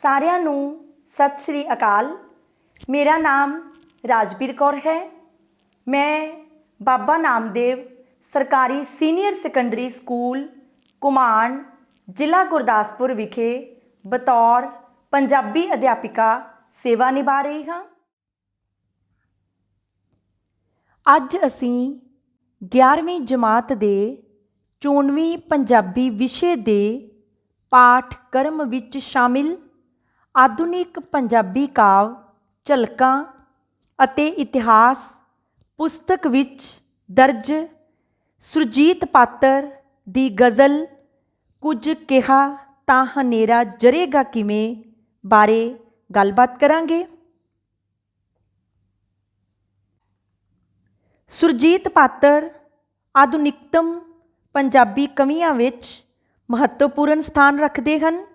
ਸਾਰਿਆਂ ਨੂੰ ਸਤਿ ਸ਼੍ਰੀ ਅਕਾਲ। ਮੇਰਾ ਨਾਮ ਰਾਜਵੀਰ ਕੌਰ ਹੈ। ਮੈਂ ਬਾਬਾ ਨਾਮਦੇਵ ਸਰਕਾਰੀ ਸੀਨੀਅਰ ਸੈਕੰਡਰੀ ਸਕੂਲ ਘੁਮਾਣ ਜ਼ਿਲ੍ਹਾ ਗੁਰਦਾਸਪੁਰ ਵਿਖੇ ਬਤੌਰ ਪੰਜਾਬੀ ਅਧਿਆਪਿਕਾ ਸੇਵਾ ਨਿਭਾ ਰਹੀ ਹਾਂ। ਅੱਜ ਅਸੀਂ 11ਵੀਂ ਜਮਾਤ ਦੇ 94ਵੀਂ ਪੰਜਾਬੀ ਵਿਸ਼ੇ ਦੇ ਪਾਠਕ੍ਰਮ ਵਿੱਚ ਸ਼ਾਮਿਲ ਆਧੁਨਿਕ ਪੰਜਾਬੀ ਕਾਵਿ ਝਲਕਾਂ ਅਤੇ ਇਤਿਹਾਸ ਪੁਸਤਕ ਵਿੱਚ ਦਰਜ ਸੁਰਜੀਤ ਪਾਤਰ ਦੀ ਗਜ਼ਲ ਕੁਝ ਕਿਹਾ ਤਾਂ ਹਨੇਰਾ ਜਰੇਗਾ ਕਿਵੇਂ ਬਾਰੇ ਗੱਲਬਾਤ ਕਰਾਂਗੇ। ਸੁਰਜੀਤ ਪਾਤਰ ਆਧੁਨਿਕਤਮ ਪੰਜਾਬੀ ਕਵੀਆਂ ਵਿੱਚ ਮਹੱਤਵਪੂਰਨ ਸਥਾਨ ਰੱਖਦੇ ਹਨ।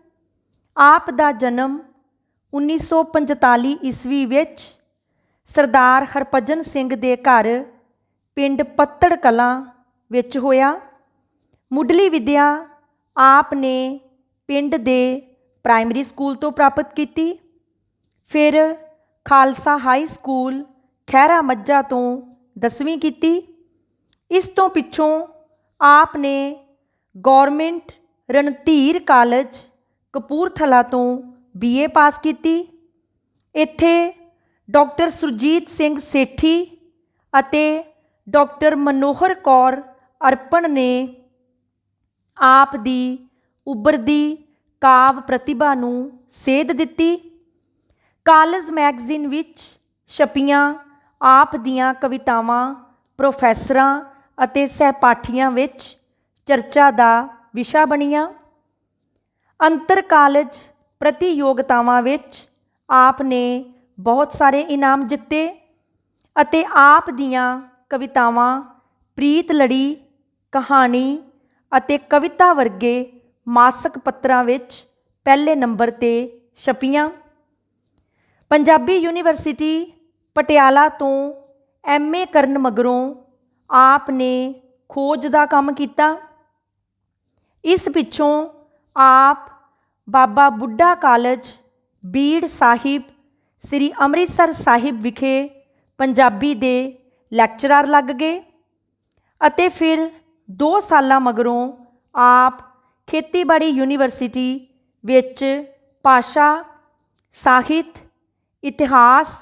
ਆਪ ਦਾ ਜਨਮ 1945 ਈਸਵੀ ਵਿੱਚ ਸਰਦਾਰ ਹਰਭਜਨ ਸਿੰਘ ਦੇ ਘਰ ਪਿੰਡ ਪੱਤੜ ਕਲਾਂ ਵਿੱਚ ਹੋਇਆ। ਮੁੱਢਲੀ ਵਿੱਦਿਆ ਆਪ ਨੇ ਪਿੰਡ ਦੇ ਪ੍ਰਾਇਮਰੀ ਸਕੂਲ ਤੋਂ ਪ੍ਰਾਪਤ ਕੀਤੀ। ਫਿਰ ਖਾਲਸਾ ਹਾਈ ਸਕੂਲ ਖਹਿਰਾ ਮੱਝਾ ਤੋਂ 10ਵੀਂ ਕੀਤੀ। ਇਸ ਤੋਂ ਪਿੱਛੋਂ ਆਪ ਨੇ ਗੌਰਮੈਂਟ ਰਣਧੀਰ ਕਾਲਜ ਕਪੂਰਥਲਾ ਤੋਂ BA ਪਾਸ ਕੀਤੀ। ਇੱਥੇ ਡਾਕਟਰ ਸੁਰਜੀਤ ਸਿੰਘ ਸੇਠੀ ਅਤੇ ਡਾਕਟਰ ਮਨੋਹਰ ਕੌਰ ਅਰਪਣ ਨੇ ਆਪ ਦੀ ਉੱਭਰਦੀ ਕਾਵਿ ਪ੍ਰਤਿਭਾ ਨੂੰ ਸੇਧ ਦਿੱਤੀ। ਕਾਲਜ ਮੈਗਜ਼ੀਨ ਵਿੱਚ ਛਪੀਆਂ ਆਪ ਦੀਆਂ ਕਵਿਤਾਵਾਂ ਪ੍ਰੋਫੈਸਰਾਂ ਅਤੇ ਸਹਿਪਾਠੀਆਂ ਵਿੱਚ ਚਰਚਾ ਦਾ ਵਿਸ਼ਾ ਬਣੀਆਂ। ਅੰਤਰ ਕਾਲਜ ਪ੍ਰਤੀਯੋਗਤਾਵਾਂ ਵਿੱਚ ਆਪ ਨੇ ਬਹੁਤ ਸਾਰੇ ਇਨਾਮ ਜਿੱਤੇ ਅਤੇ ਆਪ ਦੀਆਂ ਕਵਿਤਾਵਾਂ ਪ੍ਰੀਤ ਲੜੀ, ਕਹਾਣੀ ਅਤੇ ਕਵਿਤਾ ਵਰਗੇ ਮਾਸਕ ਪੱਤਰਾਂ ਵਿੱਚ ਪਹਿਲੇ ਨੰਬਰ 'ਤੇ ਛਪੀਆਂ। ਪੰਜਾਬੀ ਯੂਨੀਵਰਸਿਟੀ ਪਟਿਆਲਾ ਤੋਂ MA ਕਰਨ ਮਗਰੋਂ ਆਪ ਨੇ ਖੋਜ ਦਾ ਕੰਮ ਕੀਤਾ। ਇਸ ਪਿੱਛੋਂ ਆਪ ਬਾਬਾ ਬੁੱਢਾ ਕਾਲਜ ਬੀੜ ਸਾਹਿਬ ਸ੍ਰੀ ਅੰਮ੍ਰਿਤਸਰ ਸਾਹਿਬ ਵਿਖੇ ਪੰਜਾਬੀ ਦੇ ਲੈਕਚਰਰ ਲੱਗ ਗਏ ਅਤੇ ਫਿਰ 2 ਸਾਲਾਂ ਮਗਰੋਂ ਆਪ ਖੇਤੀਬਾੜੀ ਯੂਨੀਵਰਸਿਟੀ ਵਿੱਚ ਭਾਸ਼ਾ, ਸਾਹਿਤ, ਇਤਿਹਾਸ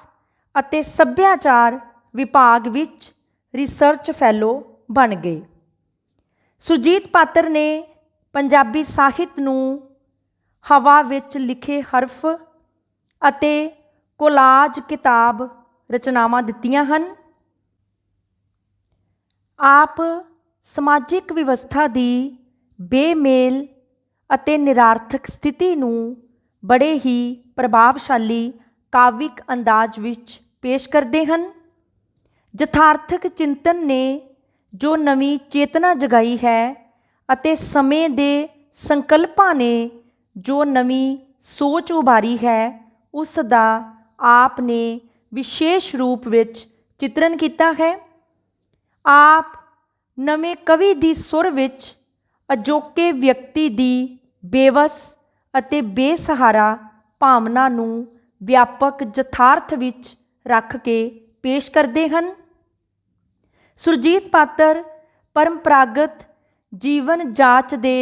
ਅਤੇ ਸੱਭਿਆਚਾਰ ਵਿਭਾਗ ਵਿੱਚ ਰਿਸਰਚ ਫੈਲੋ ਬਣ ਗਏ। ਸੁਰਜੀਤ ਪਾਤਰ ਨੇ ਪੰਜਾਬੀ ਸਾਹਿਤ ਨੂੰ ਹਵਾ ਵਿੱਚ ਲਿਖੇ ਹਰਫ ਅਤੇ ਕੋਲਾਜ ਕਿਤਾਬ ਰਚਨਾਵਾਂ ਦਿੱਤੀਆਂ ਹਨ। ਆਪ ਸਮਾਜਿਕ ਵਿਵਸਥਾ ਦੀ ਬੇਮੇਲ ਅਤੇ ਨਿਰਾਰਥਕ ਸਥਿਤੀ ਨੂੰ ਬੜੇ ਹੀ ਪ੍ਰਭਾਵਸ਼ਾਲੀ ਕਾਵਿਕ ਅੰਦਾਜ਼ ਵਿੱਚ ਪੇਸ਼ ਕਰਦੇ ਹਨ। ਯਥਾਰਥਕ ਚਿੰਤਨ ਨੇ ਜੋ ਨਵੀਂ ਚੇਤਨਾ ਜਗਾਈ ਹੈ ਅਤੇ ਸਮੇਂ ਦੇ ਸੰਕਲਪਾਂ ਨੇ ਜੋ ਨਵੀਂ ਸੋਚ ਉਭਾਰੀ ਹੈ, ਉਸ ਦਾ ਆਪ ਨੇ ਵਿਸ਼ੇਸ਼ ਰੂਪ ਵਿੱਚ ਚਿਤਰਨ ਕੀਤਾ ਹੈ। ਆਪ ਨਵੇਂ ਕਵੀ ਦੀ ਸੁਰ ਵਿੱਚ ਅਜੋਕੇ ਵਿਅਕਤੀ ਦੀ ਬੇਵਸ ਅਤੇ ਬੇਸਹਾਰਾ ਭਾਵਨਾ ਨੂੰ ਵਿਆਪਕ ਯਥਾਰਥ ਵਿੱਚ ਰੱਖ ਕੇ ਪੇਸ਼ ਕਰਦੇ ਹਨ। ਸੁਰਜੀਤ ਪਾਤਰ ਪਰੰਪਰਾਗਤ ਜੀਵਨ ਜਾਚ ਦੇ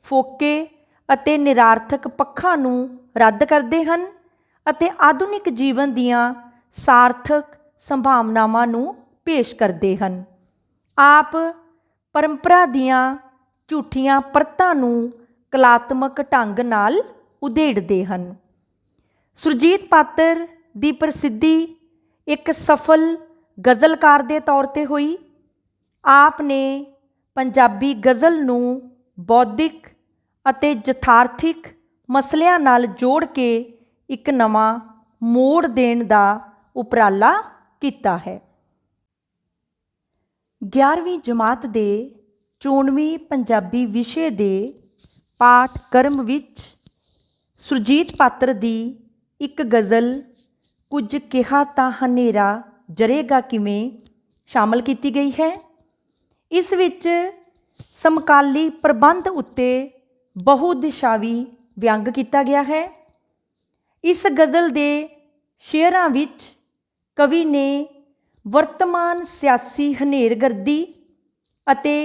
ਫੋਕੇ ਅਤੇ ਨਿਰਾਰਥਕ ਪੱਖਾਂ ਨੂੰ ਰੱਦ ਕਰਦੇ ਹਨ ਅਤੇ ਆਧੁਨਿਕ ਜੀਵਨ ਦੀਆਂ ਸਾਰਥਕ ਸੰਭਾਵਨਾਵਾਂ ਨੂੰ ਪੇਸ਼ ਕਰਦੇ ਹਨ। ਆਪ ਪਰੰਪਰਾ ਦੀਆਂ ਝੂਠੀਆਂ ਪਰਤਾਂ ਨੂੰ ਕਲਾਤਮਕ ਢੰਗ ਨਾਲ ਉਧੇੜਦੇ ਹਨ। ਸੁਰਜੀਤ ਪਾਤਰ ਦੀ ਪ੍ਰਸਿੱਧੀ ਇੱਕ ਸਫਲ ਗਜ਼ਲਕਾਰ ਦੇ ਤੌਰ 'ਤੇ ਹੋਈ। ਆਪ ਨੇ ਪੰਜਾਬੀ ਗਜ਼ਲ ਨੂੰ ਬੌਧਿਕ ਅਤੇ ਯਥਾਰਥਿਕ ਮਸਲਿਆਂ ਨਾਲ ਜੋੜ ਕੇ ਇੱਕ ਨਵਾਂ ਮੋੜ ਦੇਣ ਦਾ ਉਪਰਾਲਾ ਕੀਤਾ ਹੈ। 11ਵੀਂ ਜਮਾਤ ਦੇ 94ਵੀਂ ਪੰਜਾਬੀ ਵਿਸ਼ੇ ਦੇ ਪਾਠਕ੍ਰਮ ਵਿੱਚ ਸੁਰਜੀਤ ਪਾਤਰ ਦੀ ਇੱਕ ਗਜ਼ਲ ਕੁਝ ਕਿਹਾ ਤਾਂ ਹਨੇਰਾ ਜਰੇਗਾ ਕਿਵੇਂ ਸ਼ਾਮਲ ਕੀਤੀ ਗਈ ਹੈ। ਇਸ ਵਿੱਚ ਸਮਕਾਲੀ ਪ੍ਰਬੰਧ ਉੱਤੇ ਬਹੁ ਦਿਸ਼ਾਵੀ ਵਿਅੰਗ ਕੀਤਾ ਗਿਆ ਹੈ। इस गज़ल के शेयरां विच कवि ने वर्तमान सियासी हनेरगर्दी अते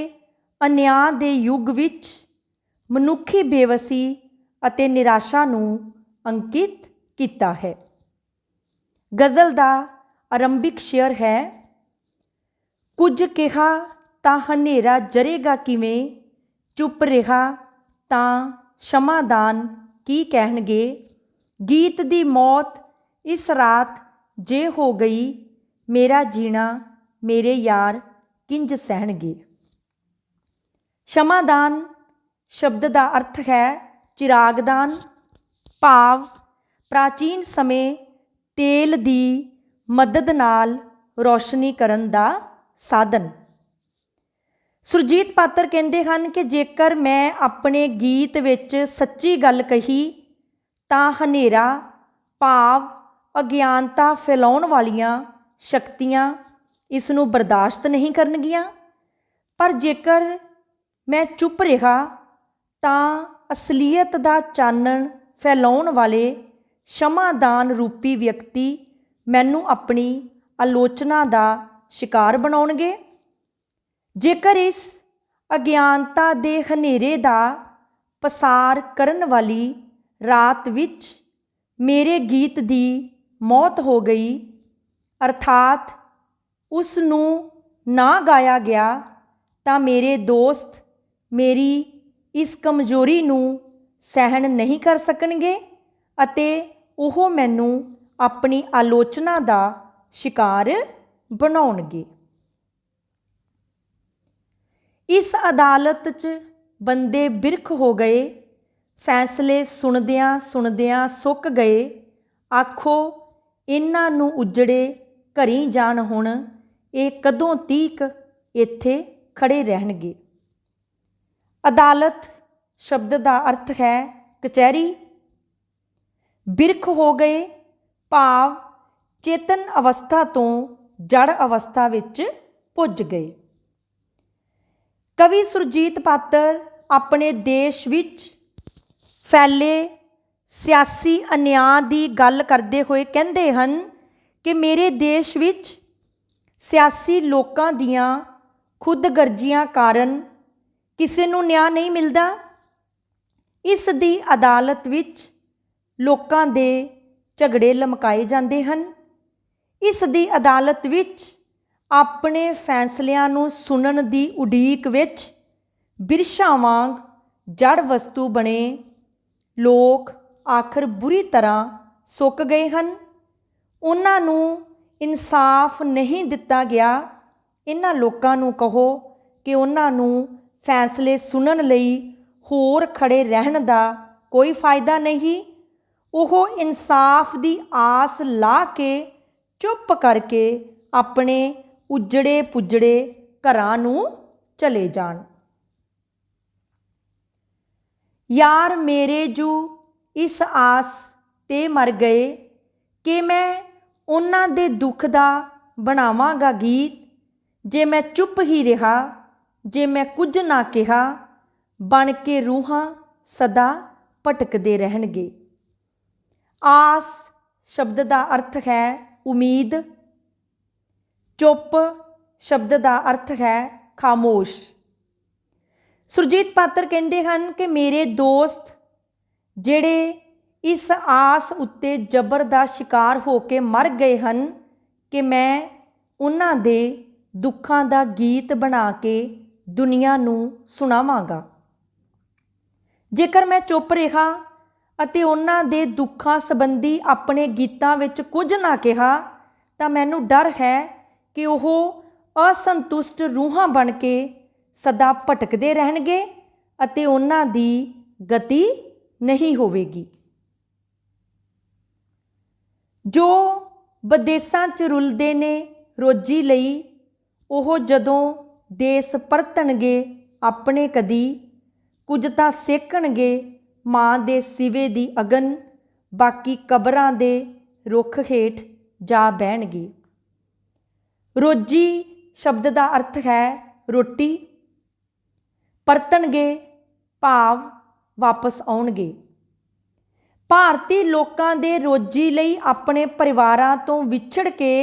अन्याय के युग विच मनुखी बेवसी अते निराशा नूं अंकित किया है। गज़ल का आरंभिक शेयर है, कुछ कहा तां हनेरा जरेगा किवें, चुप रहा तां क्षमादान की कहणगे, गीत दी मौत इस रात जे हो गई, मेरा जीना मेरे यार किंज सहणगे। क्षमादान शब्द का अर्थ है चिरागदान, भाव प्राचीन समय तेल की मदद नाल रोशनी करन दा साधन। सुरजीत पात्र कहते हैं कि जेकर मैं अपने गीत विच सच्ची गल कही तां हनेरा भाव अज्ञानता फैलाउण वालियां शक्तियां इस नूं बर्दाश्त नहीं करनगियां, पर जेकर मैं चुप रहा तां असलीयत दा चानण फैलाउण वाले क्षमादान रूपी व्यक्ति मैनूं अपनी आलोचना का शिकार बनाउणगे। जेकर इस अज्ञानता दे हनेरे दा पसार करन वाली रात विच मेरे गीत दी मौत हो गई, अर्थात उस नूं ना गाया गया, तां मेरे दोस्त मेरी इस कमजोरी नूं सहन नहीं कर सकणगे अते ओह मैनूं अपनी आलोचना का शिकार बनाउणगे। इस अदालत च बंदे बिरख हो गए, फैसले सुनदियां सुनदियां सुक गए, आखो इन्हां नूं उजड़े घरी जाण हुण, ये कदों तीक इत्थे खड़े रहणगे। अदालत शब्द का अर्थ है कचहरी। बिरख हो गए भाव चेतन अवस्था तो जड़ अवस्था विच पुज गए। कवि सुरजीत पात्र अपने देश विच फैले सियासी अन्याय की गल करते हुए कहते हैं कि मेरे देश विच सियासी लोकां दियां खुदगर्जियां कारण किसी नूं न्याय नहीं मिलता। इस दी अदालत विच लोकां दे झगड़े लमकाए जाते हैं। इस दी अदालत विच अपने फैसलियां नूं सुनन दी उडीक विच बिरछां वांग जड़ वस्तु बने लोग आखिर बुरी तरह सुक गए हैं। उन्हां नूं इंसाफ नहीं दिता गया। इन्हां लोकां नूं कहो कि उन्हां नूं फैसले सुनन लई होर खड़े रहन दा कोई फायदा नहीं। ओह इंसाफ दी आस ला के चुप करके अपने उजड़े पुजड़े घरां नूं चले जाण। यार मेरे जू इस आस ते मर गए कि मैं उन्हां दे दुख दा बनावांगा गीत। जे मैं चुप ही रहा, जे मैं कुछ ना कहा, बन के रूहां सदा भटकदे रहणगे। आस शब्द का अर्थ है उम्मीद। चुप शब्द का अर्थ है खामोश। सुरजीत पात्र कहते हैं कि मेरे दोस्त जिहड़े इस आस उत्ते जबर का शिकार हो के मर गए हैं कि मैं उन्हां दे दुखां दा गीत बना के दुनिया नूं सुणावांगा। जेकर मैं चुप रहा अते उन्हां दे दुखां संबंधी अपने गीतां विच कुछ ना कहा, तां मैनूं डर है कि ओह असंतुष्ट रूहां बन के सदा भटकदे रहणगे अते उन्हां दी गति नहीं होवेगी। जो विदेशां च रुलदे ने रोजी लई, ओह जदों देश परतणगे अपने कदी, कुछ तां सेकणगे मां दे सिवे दी अगन, बाकी कबरां दे रुख हेठ जा बहणगे। रोजी शब्द का अर्थ है रोटी। परतणगे भाव वापस आउणगे। ਭਾਰਤੀ ਲੋਕਾਂ ਦੇ ਰੋਜੀ ਲਈ ਆਪਣੇ ਪਰਿਵਾਰਾਂ ਤੋਂ ਵਿਛੜ ਕੇ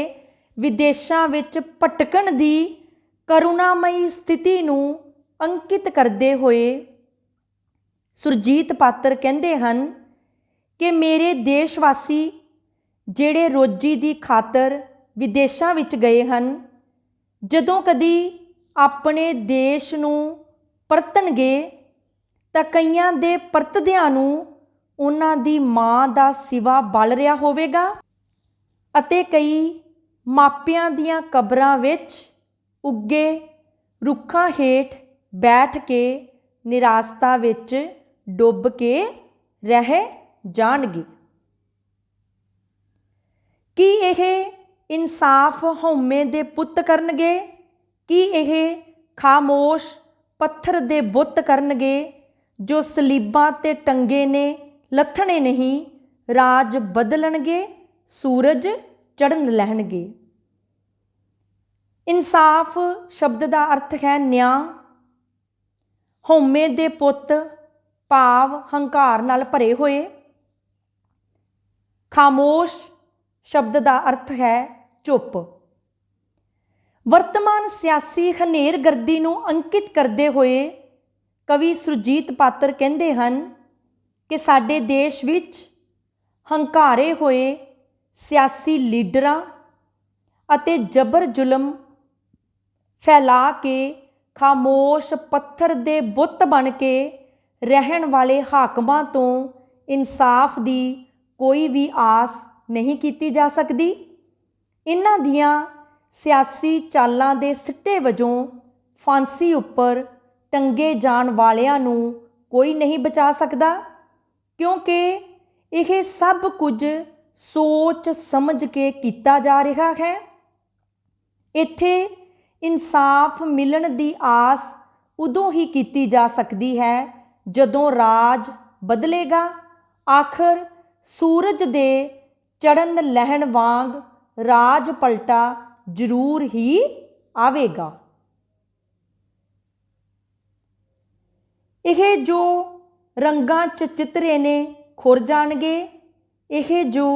ਵਿਦੇਸ਼ਾਂ ਵਿੱਚ ਭਟਕਣ ਦੀ ਕਰੁਣਾਮਈ ਸਥਿਤੀ ਨੂੰ ਅੰਕਿਤ ਕਰਦੇ ਹੋਏ ਸੁਰਜੀਤ ਪਾਤਰ ਕਹਿੰਦੇ ਹਨ ਕਿ ਮੇਰੇ ਦੇਸ਼ ਵਾਸੀ ਜਿਹੜੇ ਰੋਜੀ ਦੀ ਖਾਤਰ ਵਿਦੇਸ਼ਾਂ ਵਿੱਚ ਗਏ ਹਨ, ਜਦੋਂ ਕਦੀ ਆਪਣੇ ਦੇਸ਼ ਨੂੰ ਪਰਤਣਗੇ ਤਾਂ ਕਈਆਂ ਦੇ ਪਰਤਦਿਆਂ ਨੂੰ ਉਹਨਾਂ ਦੀ ਮਾਂ ਦਾ ਸਿਵਾ ਬਲ ਰਿਹਾ ਹੋਵੇਗਾ ਅਤੇ ਕਈ ਮਾਪਿਆਂ ਦੀਆਂ ਕਬਰਾਂ ਵਿੱਚ ਉੱਗੇ ਰੁੱਖਾਂ ਹੇਠ ਬੈਠ ਕੇ ਨਿਰਾਸ਼ਤਾ ਵਿੱਚ ਡੁੱਬ ਕੇ ਰਹਿ ਜਾਣਗੇ। ਕੀ ਇਹ ਇਨਸਾਫ ਹਉਮੈ ਦੇ ਪੁੱਤ ਕਰਨਗੇ? ਕੀ ਇਹ ਖਾਮੋਸ਼ ਪੱਥਰ ਦੇ ਬੁੱਤ ਕਰਨਗੇ ਜੋ ਸਲੀਬਾਂ 'ਤੇ ਟੰਗੇ ਨੇ ਲੱਥਣੇ ਨਹੀਂ, ਰਾਜ ਬਦਲਣਗੇ, ਸੂਰਜ ਚੜ੍ਹਨ ਲੈਣਗੇ। ਇਨਸਾਫ ਸ਼ਬਦ ਦਾ ਅਰਥ ਹੈ ਨਿਆਂ। ਹਉਮੈ ਦੇ ਪੁੱਤ ਭਾਵ ਹੰਕਾਰ ਨਾਲ ਭਰੇ ਹੋਏ। ਖਾਮੋਸ਼ ਸ਼ਬਦ ਦਾ ਅਰਥ ਹੈ ਚੁੱਪ। ਵਰਤਮਾਨ ਸਿਆਸੀ ਹਨੇਰਗਰਦੀ ਨੂੰ ਅੰਕਿਤ ਕਰਦੇ ਹੋਏ ਕਵੀ ਸੁਰਜੀਤ ਪਾਤਰ ਕਹਿੰਦੇ ਹਨ ਕਿ ਸਾਡੇ ਦੇਸ਼ ਵਿੱਚ ਹੰਕਾਰੇ ਹੋਏ ਸਿਆਸੀ ਲੀਡਰਾਂ ਅਤੇ ਜ਼ਬਰ ਜ਼ੁਲਮ ਫੈਲਾ ਕੇ ਖਾਮੋਸ਼ ਪੱਥਰ ਦੇ ਬੁੱਤ ਬਣ ਕੇ ਰਹਿਣ ਵਾਲੇ ਹਾਕਮਾਂ ਤੋਂ ਇਨਸਾਫ ਦੀ ਕੋਈ ਵੀ ਆਸ ਨਹੀਂ ਕੀਤੀ ਜਾ ਸਕਦੀ। ਇਹਨਾਂ ਦੀਆਂ ਸਿਆਸੀ ਚਾਲਾਂ ਦੇ ਸਿੱਟੇ ਵਜੋਂ ਫਾਂਸੀ ਉੱਪਰ ਟੰਗੇ ਜਾਣ ਵਾਲਿਆਂ ਨੂੰ ਕੋਈ ਨਹੀਂ ਬਚਾ ਸਕਦਾ, ਕਿਉਂਕਿ ਇਹ ਸਭ ਕੁਝ ਸੋਚ ਸਮਝ ਕੇ ਕੀਤਾ ਜਾ ਰਿਹਾ ਹੈ। ਇੱਥੇ ਇਨਸਾਫ ਮਿਲਣ ਦੀ ਆਸ ਉਦੋਂ ਹੀ ਕੀਤੀ ਜਾ ਸਕਦੀ ਹੈ ਜਦੋਂ ਰਾਜ ਬਦਲੇਗਾ। ਆਖਰ ਸੂਰਜ ਦੇ ਚੜ੍ਹਨ ਲਹਿਣ ਵਾਂਗ ਰਾਜ ਪਲਟਾ ਜ਼ਰੂਰ ਹੀ ਆਵੇਗਾ। ਇਹ ਜੋ ਰੰਗਾਂ 'ਚ ਚਿੱਤਰੇ ਨੇ ਖੁਰ ਜਾਣਗੇ, ਇਹ ਜੋ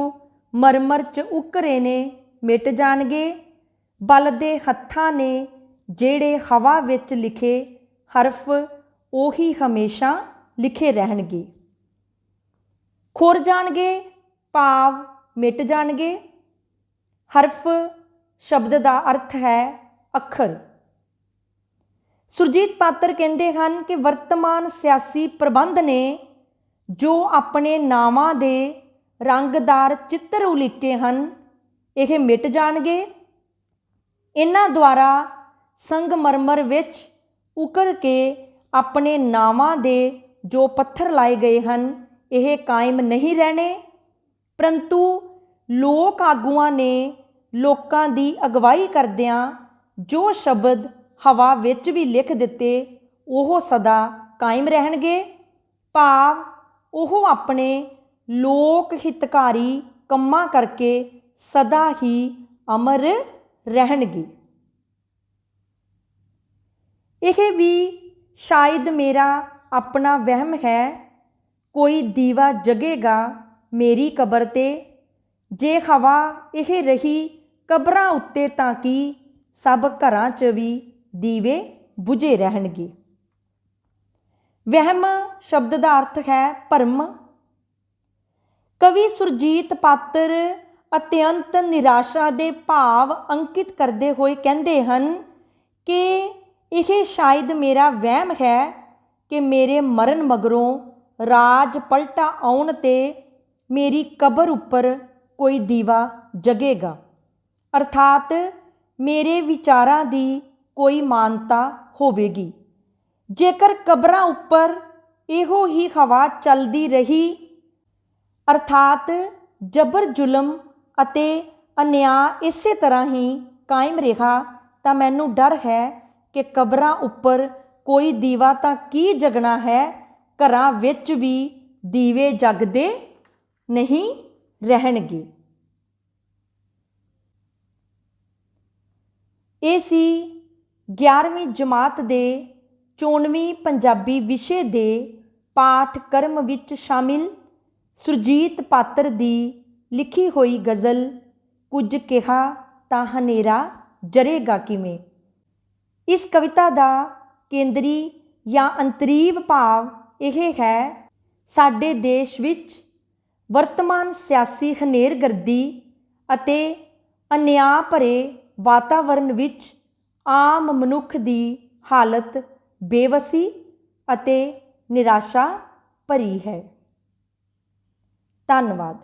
ਮਰਮਰ 'ਚ ਉਕਰੇ ਨੇ ਮਿਟ ਜਾਣਗੇ। ਬਲਦੇ ਹੱਥਾਂ ਨੇ ਜਿਹੜੇ ਹਵਾ ਵਿੱਚ ਲਿਖੇ ਹਰਫ, ਉਹੀ ਹਮੇਸ਼ਾ ਲਿਖੇ ਰਹਿਣਗੇ। ਖੁਰ ਜਾਣਗੇ ਭਾਵ ਮਿਟ ਜਾਣਗੇ। ਹਰਫ ਸ਼ਬਦ ਦਾ ਅਰਥ ਹੈ ਅੱਖਰ। ਸੁਰਜੀਤ ਪਾਤਰ ਕਹਿੰਦੇ ਹਨ ਕਿ ਵਰਤਮਾਨ ਸਿਆਸੀ ਪ੍ਰਬੰਧ ਨੇ ਜੋ ਆਪਣੇ ਨਾਵਾਂ ਦੇ ਰੰਗਦਾਰ ਚਿੱਤਰ ਉਲੀਕੇ ਹਨ, ਇਹ ਮਿਟ ਜਾਣਗੇ। ਇਹਨਾਂ ਦੁਆਰਾ ਸੰਗਮਰਮਰ ਵਿੱਚ ਉਕਰ ਕੇ ਆਪਣੇ ਨਾਵਾਂ ਦੇ ਜੋ ਪੱਥਰ ਲਾਏ ਗਏ ਹਨ, ਇਹ ਕਾਇਮ ਨਹੀਂ ਰਹਿਣੇ, ਪਰੰਤੂ ਲੋਕ ਆਗੂਆਂ ਨੇ ਲੋਕਾਂ ਦੀ ਅਗਵਾਈ ਕਰਦਿਆਂ ਜੋ ਸ਼ਬਦ ਹਵਾ ਵਿੱਚ ਵੀ ਲਿਖ ਦਿੱਤੇ, ਉਹ ਸਦਾ ਕਾਇਮ ਰਹਿਣਗੇ। ਭਾਵ ਉਹ ਆਪਣੇ ਲੋਕ ਹਿਤਕਾਰੀ ਕੰਮਾਂ ਕਰਕੇ ਸਦਾ ਹੀ ਅਮਰ ਰਹਿਣਗੇ। ਇਹ ਵੀ ਸ਼ਾਇਦ ਮੇਰਾ ਆਪਣਾ ਵਹਿਮ ਹੈ, ਕੋਈ ਦੀਵਾ ਜਗੇਗਾ ਮੇਰੀ ਕਬਰ 'ਤੇ। ਜੇ ਹਵਾ ਇਹ ਰਹੀ ਕਬਰਾਂ ਉੱਤੇ ਤਾਂ ਕਿ ਸਭ ਘਰਾਂ 'ਚ ਵੀ ਦੀਵੇ ਬੁਝੇ ਰਹਿਣਗੇ। ਵਹਿਮ ਸ਼ਬਦ ਦਾ ਅਰਥ ਹੈ ਭਰਮ। ਕਵੀ ਸੁਰਜੀਤ ਪਾਤਰ ਅਤਿਅੰਤ ਨਿਰਾਸ਼ਾ ਦੇ ਭਾਵ ਅੰਕਿਤ ਕਰਦੇ ਹੋਏ ਕਹਿੰਦੇ ਹਨ ਕਿ ਇਹ ਸ਼ਾਇਦ ਮੇਰਾ ਵਹਿਮ ਹੈ ਕਿ ਮੇਰੇ ਮਰਨ ਮਗਰੋਂ ਰਾਜ ਪਲਟਾ ਆਉਣ 'ਤੇ ਮੇਰੀ ਕਬਰ ਉੱਪਰ ਕੋਈ ਦੀਵਾ ਜਗੇਗਾ, ਅਰਥਾਤ ਮੇਰੇ ਵਿਚਾਰਾਂ ਦੀ ਕੋਈ ਮਾਨਤਾ ਹੋਵੇਗੀ। ਜੇਕਰ ਕਬਰਾਂ ਉੱਪਰ ਇਹੋ ਹੀ ਹਵਾ ਚੱਲਦੀ ਰਹੀ, ਅਰਥਾਤ ਜ਼ਬਰ ਜ਼ੁਲਮ ਅਤੇ ਅਨਿਆਂ ਇਸੇ ਤਰ੍ਹਾਂ ਹੀ ਕਾਇਮ ਰਿਹਾ, ਤਾਂ ਮੈਨੂੰ ਡਰ ਹੈ ਕਿ ਕਬਰਾਂ ਉੱਪਰ ਕੋਈ ਦੀਵਾ ਤਾਂ ਕੀ ਜਗਣਾ ਹੈ, ਘਰਾਂ ਵਿੱਚ ਵੀ ਦੀਵੇ ਜਗਦੇ ਨਹੀਂ ਰਹਿਣਗੇ। ਇਹ ਸੀ 11ਵੀਂ ਜਮਾਤ ਦੇ 94ਵੀਂ ਪੰਜਾਬੀ ਵਿਸ਼ੇ ਦੇ ਪਾਠਕ੍ਰਮ ਵਿੱਚ ਸ਼ਾਮਿਲ ਸੁਰਜੀਤ ਪਾਤਰ ਦੀ ਲਿਖੀ ਹੋਈ ਗਜ਼ਲ ਕੁਝ ਕਿਹਾ ਤਾਂ ਹਨੇਰਾ ਜਰੇਗਾ ਕਿਵੇਂ। ਇਸ ਕਵਿਤਾ ਦਾ ਕੇਂਦਰੀ ਜਾਂ ਅੰਤਰੀਵ ਭਾਵ ਇਹ ਹੈ, ਸਾਡੇ ਦੇਸ਼ ਵਿੱਚ ਵਰਤਮਾਨ ਸਿਆਸੀ ਹਨੇਰਗਰਦੀ ਅਤੇ ਅਨਿਆਂ ਭਰੇ ਵਾਤਾਵਰਣ ਵਿੱਚ ਆਮ ਮਨੁੱਖ ਦੀ ਹਾਲਤ ਬੇਵਸੀ ਅਤੇ ਨਿਰਾਸ਼ਾ ਭਰੀ ਹੈ। ਧੰਨਵਾਦ।